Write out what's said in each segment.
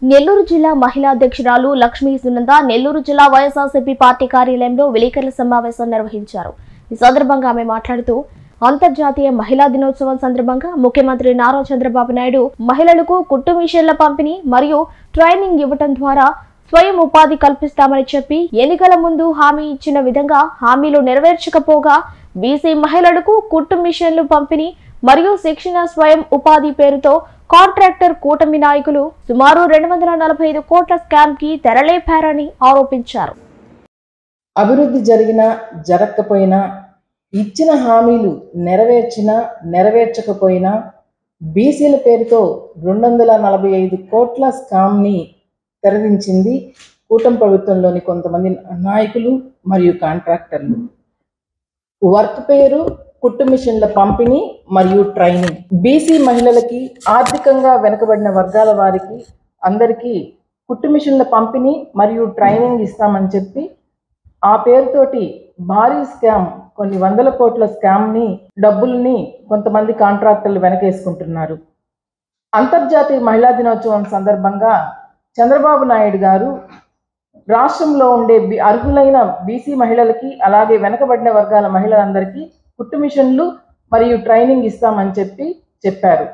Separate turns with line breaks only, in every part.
నెల్లూరు జిల్లా మహిళా అధ్యక్షురాలు లక్ష్మీ సునంద నెల్లూరు జిల్లా వైఎస్ఆర్సీపీ పార్టీ కార్యాలయంలో విలేకరుల సమావేశం నిర్వహించారు. ఈ సందర్భంగా ఆమె మాట్లాడుతూ అంతర్జాతీయ మహిళా దినోత్సవం సందర్భంగా ముఖ్యమంత్రి నారా చంద్రబాబు నాయుడు మహిళలకు కుట్టు మిషన్ల పంపిణీ మరియు ట్రైనింగ్ ఇవ్వడం ద్వారా స్వయం ఉపాధి కల్పిస్తామని చెప్పి ఎన్నికల ముందు హామీ ఇచ్చిన విధంగా హామీలు నెరవేర్చకపోగా బీసీ మహిళలకు కుట్టు మిషన్లు పంపిణీ మరియు శిక్షణ స్వయం ఉపాధి పేరుతో కాంట్రాక్టర్ కూటమి నాయకులు సుమారు 245 కోట్ల స్కామ్ కి తెరలేపారని ఆరోపించారు.
అభివృద్ధి జరిగినా జరగకపోయినా ఇచ్చిన హామీలు నెరవేర్చకపోయినా బీసీల పేరుతో 245 కోట్ల స్కామ్ ని తెరదించింది కూటమి ప్రభుత్వంలోని కొంతమంది నాయకులు మరియు కాంట్రాక్టర్లు. వర్క్ పేరు కుట్టు మిషన్ల పంపిణీ మరియు ట్రైనింగ్. బీసీ మహిళలకి, ఆర్థికంగా వెనుకబడిన వర్గాల వారికి అందరికీ కుట్టు మిషన్ల పంపిణీ మరియు ట్రైనింగ్ ఇస్తామని చెప్పి ఆ పేరుతోటి భారీ స్కామ్, కొన్ని వందల కోట్ల స్కామ్ని, డబ్బుల్ని కొంతమంది కాంట్రాక్టర్లు వెనకేసుకుంటున్నారు. అంతర్జాతీయ మహిళా దినోత్సవం సందర్భంగా చంద్రబాబు నాయుడు గారు రాష్ట్రంలో ఉండే అర్హులైన బీసీ మహిళలకి, అలాగే వెనకబడిన వర్గాల మహిళలందరికీ కుట్టు మిషన్లు మరియు ట్రైనింగ్ ఇస్తామని చెప్పారు.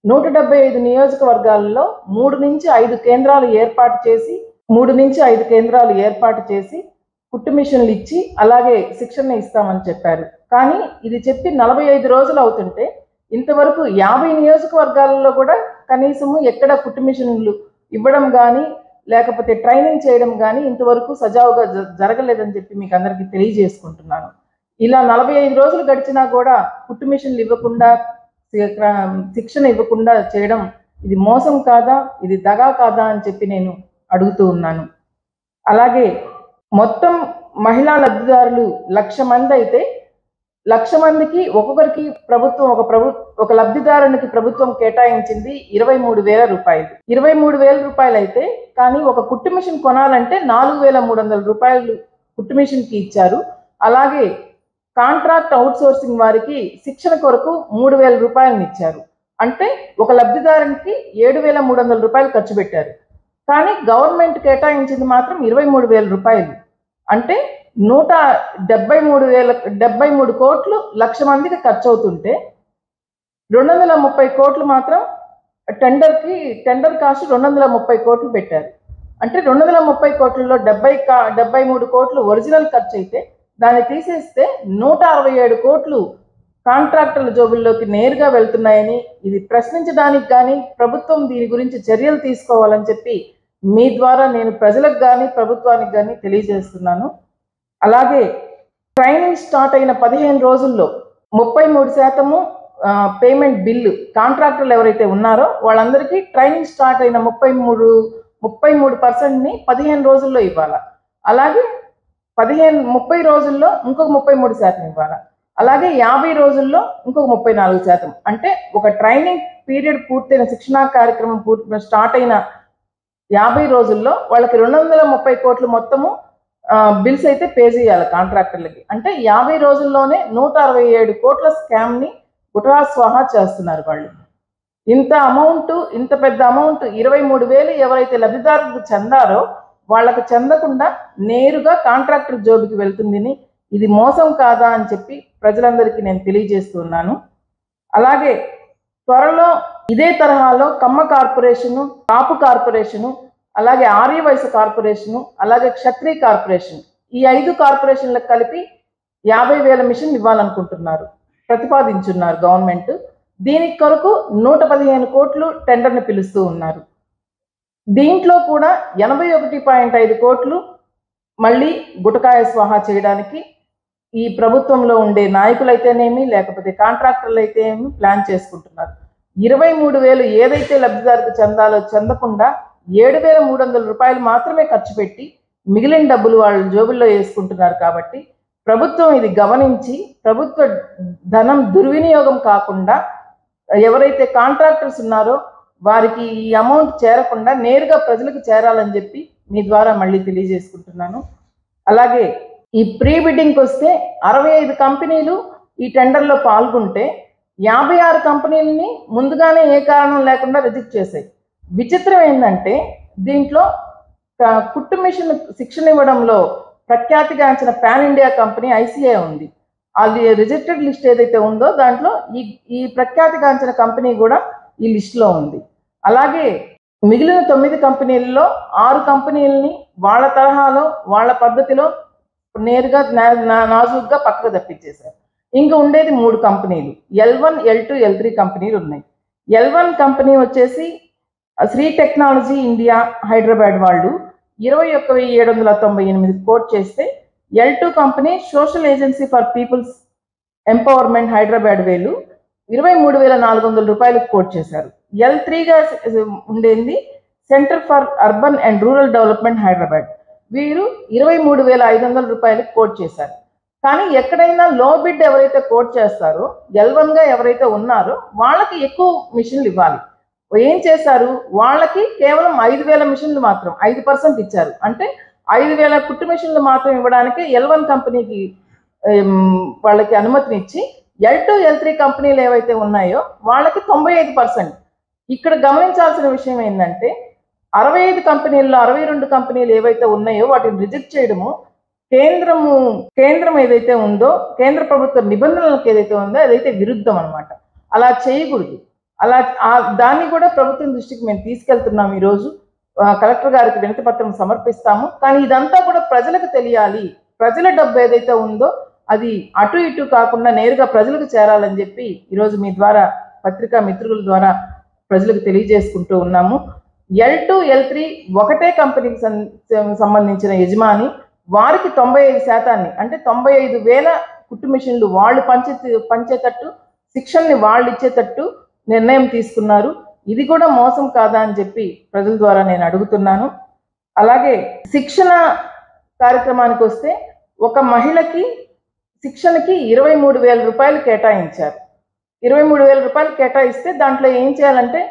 175 నియోజకవర్గాలలో 3 నుంచి 5 కేంద్రాలు ఏర్పాటు చేసి కుట్టు మిషన్లు ఇచ్చి అలాగే శిక్షణ ఇస్తామని చెప్పారు. కానీ ఇది చెప్పి 45 రోజులు అవుతుంటే ఇంతవరకు 50 నియోజకవర్గాలలో కూడా కనీసము ఎక్కడ కుట్టు మిషన్లు ఇవ్వడం కానీ లేకపోతే ట్రైనింగ్ చేయడం కానీ ఇంతవరకు సజావుగా జరగలేదని చెప్పి మీకు అందరికీ తెలియజేసుకుంటున్నాను. ఇలా 45 రోజులు గడిచినా కూడా కుట్టు మిషన్లు ఇవ్వకుండా, శిక్షణ ఇవ్వకుండా చేయడం ఇది మోసం కాదా, ఇది దగా కాదా అని చెప్పి నేను అడుగుతూ ఉన్నాను. అలాగే మొత్తం మహిళా లబ్ధిదారులు 1,00,000 మంది అయితే 1,00,000 మందికి ఒక్కొక్కరికి ఒక లబ్ధిదారునికి ప్రభుత్వం కేటాయించింది 23,000 రూపాయలు. 23,000 రూపాయలు అయితే కానీ ఒక కుట్టు మిషన్ కొనాలంటే 4,300 రూపాయలు కుట్టు మిషన్కి ఇచ్చారు. అలాగే కాంట్రాక్ట్ అవుట్సోర్సింగ్ వారికి శిక్షణ కొరకు 3,000 రూపాయలను ఇచ్చారు. అంటే ఒక లబ్ధిదారునికి 7,300 రూపాయలు ఖర్చు పెట్టారు. కానీ గవర్నమెంట్ కేటాయించింది మాత్రం 23,000 రూపాయలు. అంటే 173 కోట్లు 1,00,000 మందికి ఖర్చు అవుతుంటే 230 కోట్లు మాత్రం టెండర్ కాస్ట్ 230 కోట్లు పెట్టారు. అంటే 230 కోట్లలో 73 కోట్లు ఒరిజినల్ ఖర్చు అయితే దాన్ని తీసేస్తే 167 కోట్లు కాంట్రాక్టర్ల జోబుల్లోకి నేరుగా వెళ్తున్నాయని, ఇది ప్రశ్నించడానికి కానీ ప్రభుత్వం దీని గురించి చర్యలు తీసుకోవాలని చెప్పి మీ ద్వారా నేను ప్రజలకు కానీ ప్రభుత్వానికి కానీ తెలియజేస్తున్నాను. అలాగే ట్రైనింగ్ స్టార్ట్ అయిన 15 రోజుల్లో 33% పేమెంట్ బిల్లు కాంట్రాక్టర్లు ఎవరైతే ఉన్నారో వాళ్ళందరికీ ట్రైనింగ్ స్టార్ట్ అయిన 33%ని 15 రోజుల్లో ఇవ్వాలి. అలాగే 30 రోజుల్లో ఇంకొక 33% ఇవ్వాలి. అలాగే 50 రోజుల్లో ఇంకొక 34%. అంటే ఒక ట్రైనింగ్ పీరియడ్ పూర్తయిన, శిక్షణా కార్యక్రమం స్టార్ట్ అయిన 50 రోజుల్లో వాళ్ళకి 230 కోట్లు మొత్తము బిల్స్ అయితే పే చేయాలి కాంట్రాక్టర్లకి. అంటే 50 రోజుల్లోనే 167 కోట్ల స్కామ్ని గుటరా స్వాహా చేస్తున్నారు వాళ్ళు. ఇంత పెద్ద అమౌంట్ 23,000 ఎవరైతే లబ్ధిదారులకు చెందారో వాళ్ళకు చెందకుండా నేరుగా కాంట్రాక్టర్ జోబుకి వెళ్తుందని, ఇది మోసం కాదా అని చెప్పి ప్రజలందరికీ నేను తెలియజేస్తున్నాను. అలాగే త్వరలో ఇదే తరహాలో కమ్మ కార్పొరేషను, కాపు కార్పొరేషను, అలాగే ఆర్యవైశ్య కార్పొరేషను, అలాగే క్షత్రియ కార్పొరేషన్, ఈ 5 కార్పొరేషన్లకు కలిపి 50,000 మిషన్ ఇవ్వాలనుకుంటున్నారు, ప్రతిపాదించున్నారు గవర్నమెంట్. దీనికి కొరకు 115 కోట్లు టెండర్ని పిలుస్తూ ఉన్నారు. దీంట్లో కూడా 81.5 కోట్లు మళ్ళీ గుటకాయ స్వాహా చేయడానికి ఈ ప్రభుత్వంలో ఉండే నాయకులైతేనేమి లేకపోతే కాంట్రాక్టర్లు అయితేనేమి ప్లాన్ చేసుకుంటున్నారు. 23,000 ఏదైతే లబ్ధిదారుకు చెందాలో చెందకుండా 7,300 రూపాయలు మాత్రమే ఖర్చు పెట్టి మిగిలిన డబ్బులు వాళ్ళ జోబుల్లో వేసుకుంటున్నారు. కాబట్టి ప్రభుత్వం ఇది గమనించి ప్రభుత్వ ధనం దుర్వినియోగం కాకుండా ఎవరైతే కాంట్రాక్టర్స్ ఉన్నారో వారికి ఈ అమౌంట్ చేరకుండా నేరుగా ప్రజలకు చేరాలని చెప్పి మీ ద్వారా మళ్ళీ తెలియజేసుకుంటున్నాను. అలాగే ఈ ప్రీ బిడ్డింగ్కి వస్తే 65 కంపెనీలు ఈ టెండర్లో పాల్గొంటే 56 కంపెనీలని ముందుగానే ఏ కారణం లేకుండా రిజెక్ట్ చేశాయి. విచిత్రం ఏంటంటే దీంట్లో కుట్టు మిషన్ శిక్షణ ఇవ్వడంలో ప్రఖ్యాతిగాంచిన పాన్ ఇండియా కంపెనీ ఐసిఐ ఉంది. అది రిజెక్టెడ్ లిస్ట్ ఏదైతే ఉందో దాంట్లో ఈ ప్రఖ్యాతిగాంచిన కంపెనీ కూడా ఈ లిస్టులో ఉంది. అలాగే మిగిలిన 9 కంపెనీలలో 6 కంపెనీలని వాళ్ళ తరహాలో వాళ్ళ పద్ధతిలో నేరుగా నాజూగ్గా పక్కకు తప్పించేశారు. ఇంకా ఉండేది 3 కంపెనీలు, L1, L2, L3 కంపెనీలు ఉన్నాయి. L1 కంపెనీ వచ్చేసి శ్రీ టెక్నాలజీ ఇండియా హైదరాబాద్ వాళ్ళు 21,798 కోట్ చేస్తే, L2 company social agency for people's empowerment Hyderabad వీళ్ళు 23,400 రూపాయలకు కోట్ చేశారు. L3గా ఉండేది centre for urban and rural development Hyderabad, వీరు 23,500 రూపాయలకు కోట్ చేశారు. కానీ ఎక్కడైనా లో బిడ్ ఎవరైతే కోట్ చేస్తారో, L1గా ఎవరైతే ఉన్నారో వాళ్ళకి ఎక్కువ మిషన్లు ఇవ్వాలి. ఏం చేశారు, వాళ్ళకి కేవలం 5,000 మిషన్లు మాత్రం 5% ఇచ్చారు. అంటే 5,000 కుట్టు మిషన్లు మాత్రం ఇవ్వడానికి L1 కంపెనీకి వాళ్ళకి అనుమతినిచ్చి, L2, L3 కంపెనీలు ఏవైతే ఉన్నాయో వాళ్ళకి 95%. ఇక్కడ గమనించాల్సిన విషయం ఏంటంటే 65 కంపెనీల్లో 62 కంపెనీలు ఏవైతే ఉన్నాయో వాటిని రిజెక్ట్ చేయడము కేంద్రం ఏదైతే ఉందో, కేంద్ర ప్రభుత్వ నిబంధనలకు ఏదైతే ఉందో అదైతే విరుద్ధం అనమాట. అలా చేయకూడదు. దాన్ని కూడా ప్రభుత్వం దృష్టికి మేము తీసుకెళ్తున్నాం. ఈరోజు కలెక్టర్ గారికి వినతి పత్రం సమర్పిస్తాము. కానీ ఇదంతా కూడా ప్రజలకు తెలియాలి. ప్రజల డబ్బు ఏదైతే ఉందో అది అటు ఇటు కాకుండా నేరుగా ప్రజలకు చేరాలని చెప్పి ఈరోజు మీ ద్వారా పత్రికా మిత్రుల ద్వారా ప్రజలకు తెలియజేసుకుంటూ ఉన్నాము. L2, L3 ఒకటే కంపెనీకి సంబంధించిన యజమాని, వారికి 95% అంటే 95,000 కుట్టు మిషన్లు వాళ్ళు పంచేటట్టు, శిక్షణని వాళ్ళు ఇచ్చేటట్టు నిర్ణయం తీసుకున్నారు. ఇది కూడా మోసం కాదా అని చెప్పి ప్రజల ద్వారా నేను అడుగుతున్నాను. అలాగే శిక్షణ కార్యక్రమానికి వస్తే, ఒక మహిళకి శిక్షణకి 23,000 రూపాయలు కేటాయించారు. 23,000 రూపాయలు కేటాయిస్తే దాంట్లో ఏం చేయాలంటే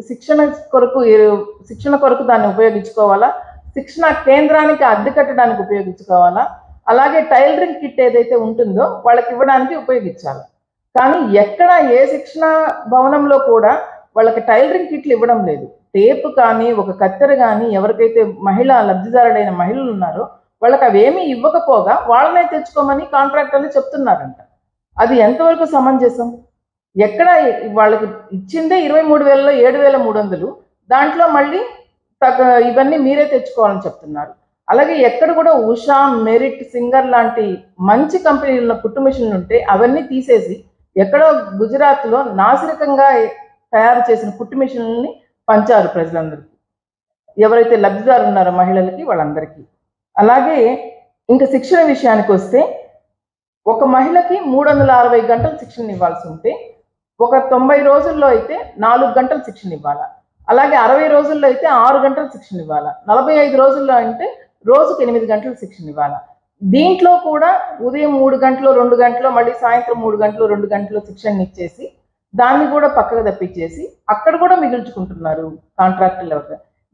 శిక్షణ కొరకు దాన్ని ఉపయోగించుకోవాలా, శిక్షణ కేంద్రానికి అద్దె కట్టడానికి ఉపయోగించుకోవాలా, అలాగే టైలరింగ్ కిట్ ఏదైతే ఉంటుందో వాళ్ళకి ఇవ్వడానికి ఉపయోగించాలి. కానీ ఎక్కడ ఏ శిక్షణ భవనంలో కూడా వాళ్ళకి టైలరింగ్ కిట్లు ఇవ్వడం లేదు. టేప్ కానీ ఒక కత్తెర కానీ ఎవరికైతే లబ్ధిదారుడైన మహిళలు ఉన్నారో వాళ్ళకి అవేమీ ఇవ్వకపోగా వాళ్ళనే తెచ్చుకోమని కాంట్రాక్టర్లు చెప్తున్నారంట. అది ఎంతవరకు సమంజసం? ఎక్కడ వాళ్ళకి ఇచ్చిందే 23,000లో 7,300, దాంట్లో మళ్ళీ ఇవన్నీ మీరే తెచ్చుకోవాలని చెప్తున్నారు. అలాగే ఎక్కడ కూడా ఉషా, మెరిట్, సింగర్ లాంటి మంచి కంపెనీల కుట్టు మిషన్లు ఉంటే అవన్నీ తీసేసి ఎక్కడో గుజరాత్లో నాసిరకంగా తయారు చేసిన కుట్టు మిషన్లని పంచారు ప్రజలందరికీ, ఎవరైతే లబ్ధిదారు ఉన్నారో మహిళలకి వాళ్ళందరికీ. అలాగే ఇంకా శిక్షణ విషయానికి వస్తే, ఒక మహిళకి 360 గంటలు శిక్షణ ఇవ్వాల్సి ఉంటే ఒక 90 రోజుల్లో అయితే 4 గంటలు శిక్షణ ఇవ్వాలా, అలాగే 60 రోజుల్లో అయితే 6 గంటలు శిక్షణ ఇవ్వాలా, 45 రోజుల్లో అంటే రోజుకి 8 గంటలు శిక్షణ ఇవ్వాలా. దీంట్లో కూడా ఉదయం 3 గంటలు 2 గంటలు మళ్ళీ సాయంత్రం 3 గంటలు 2 గంటలు శిక్షణ ఇచ్చేసి దాన్ని కూడా పక్కకు తప్పించేసి అక్కడ కూడా మిగుల్చుకుంటున్నారు కాంట్రాక్టర్లు.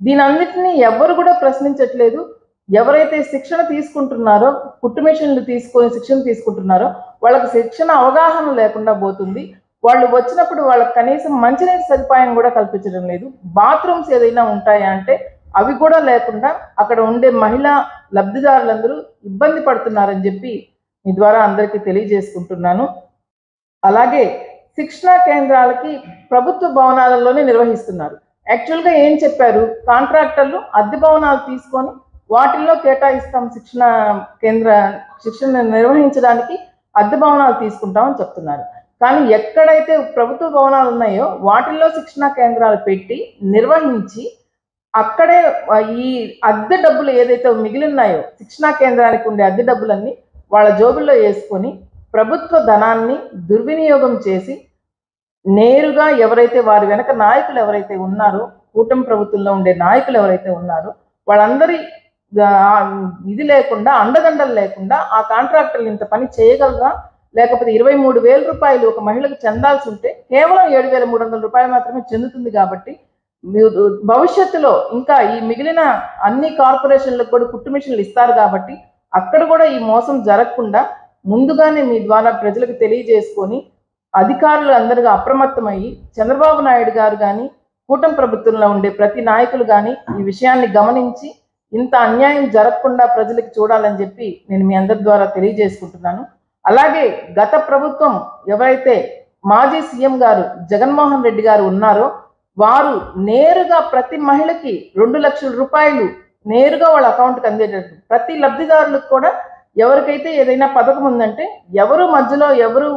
దీని అన్నిటినీ ఎవరు కూడా ప్రశ్నించట్లేదు. ఎవరైతే శిక్షణ తీసుకుంటున్నారో, కుట్టు మిషన్లు తీసుకొని శిక్షణ తీసుకుంటున్నారో వాళ్ళకి శిక్షణ అవగాహన లేకుండా పోతుంది. వాళ్ళు వచ్చినప్పుడు వాళ్ళకి కనీసం మంచినీటి సదుపాయం కూడా కల్పించడం లేదు. బాత్రూమ్స్ ఏదైనా ఉంటాయా అంటే అవి కూడా లేకుండా అక్కడ ఉండే మహిళా లబ్ధిదారులందరూ ఇబ్బంది పడుతున్నారని చెప్పి మీ ద్వారా అందరికీ తెలియజేసుకుంటున్నాను. అలాగే శిక్షణా కేంద్రాలకి ప్రభుత్వ భవనాలలోనే నిర్వహిస్తున్నారు. యాక్చువల్గా ఏం చెప్పారు, కాంట్రాక్టర్లు అద్దె భవనాలు తీసుకొని వాటిల్లో కేటాయిస్తాం, శిక్షణ నిర్వహించడానికి అద్దె భవనాలు తీసుకుంటామని చెప్తున్నారు. కానీ ఎక్కడైతే ప్రభుత్వ భవనాలు ఉన్నాయో వాటిల్లో శిక్షణా కేంద్రాలు పెట్టి నిర్వహించి అక్కడే ఈ అద్దె డబ్బులు ఏదైతే మిగిలిన్నాయో శిక్షణా కేంద్రానికి ఉండే అద్దె డబ్బులన్నీ వాళ్ళ జోబుల్లో వేసుకొని ప్రభుత్వ ధనాన్ని దుర్వినియోగం చేసి నేరుగా ఎవరైతే వారి వెనక నాయకులు ఎవరైతే ఉన్నారో, కూటమి ప్రభుత్వంలో ఉండే నాయకులు ఎవరైతే ఉన్నారో వాళ్ళందరి ఇది లేకుండా, అండదండలు లేకుండా ఆ కాంట్రాక్టర్లు ఇంత పని చేయగలరా? లేకపోతే 23,000 రూపాయలు ఒక మహిళకు చెందాల్సి ఉంటే కేవలం 7,300 రూపాయలు మాత్రమే చెందుతుంది. కాబట్టి భవిష్యత్తులో ఇంకా ఈ మిగిలిన అన్ని కార్పొరేషన్లకు కూడా కుట్టు మిషన్లు ఇస్తారు. కాబట్టి అక్కడ కూడా ఈ మోసం జరగకుండా ముందుగానే మీ ద్వారా ప్రజలకు తెలియజేసుకొని అధికారులు అందరిగా అప్రమత్తమయ్యి చంద్రబాబు నాయుడు గారు కానీ కూటమి ప్రభుత్వంలో ఉండే ప్రతి నాయకులు కానీ ఈ విషయాన్ని గమనించి ఇంత అన్యాయం జరగకుండా ప్రజలకు చూడాలని చెప్పి నేను మీ అందరి ద్వారా తెలియజేసుకుంటున్నాను. అలాగే గత ప్రభుత్వం ఎవరైతే మాజీ సీఎం గారు జగన్మోహన్ రెడ్డి గారు ఉన్నారో వారు నేరుగా ప్రతి మహిళకి 2 లక్షల రూపాయలు నేరుగా వాళ్ళ అకౌంట్కి అందేటట్టు, ప్రతి లబ్ధిదారులకు కూడా ఎవరికైతే ఏదైనా పథకం ఉందంటే ఎవరు మధ్యలో ఎవరు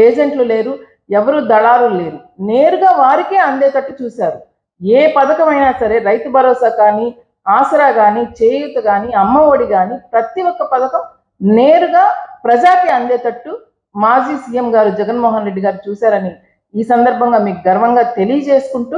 ఏజెంట్లు లేరు, ఎవరు దళారులు లేరు, నేరుగా వారికే అందేటట్టు చూశారు. ఏ పథకమైనా సరే, రైతు భరోసా కానీ, ఆసరా కానీ, చేయూత కానీ, అమ్మ ఒడి కానీ, ప్రతి ఒక్క పథకం నేరుగా ప్రజాకి అందేటట్టు మాజీ సీఎం గారు జగన్మోహన్ రెడ్డి గారు చూశారని ఈ సందర్భంగా మీకు గర్వంగా తెలియజేసుకుంటూ,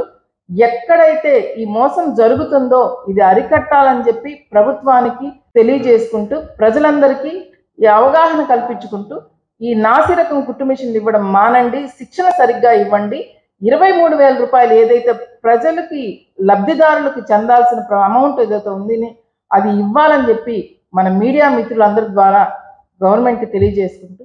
ఎక్కడైతే ఈ మోసం జరుగుతుందో ఇది అరికట్టాలని చెప్పి ప్రభుత్వానికి తెలియజేసుకుంటూ, ప్రజలందరికీ ఈ అవగాహన కల్పించుకుంటూ, ఈ నాసిరకం కుట్టు మిషన్లు ఇవ్వడం మానండి, శిక్షణ సరిగ్గా ఇవ్వండి, 23,000 రూపాయలు ఏదైతే ప్రజలకి లబ్ధిదారులకు చెందాల్సిన అమౌంట్ ఏదైతే ఉందని అది ఇవ్వాలని చెప్పి మన మీడియా మిత్రులందరి ద్వారా గవర్నమెంట్కి తెలియజేసుకుంటూ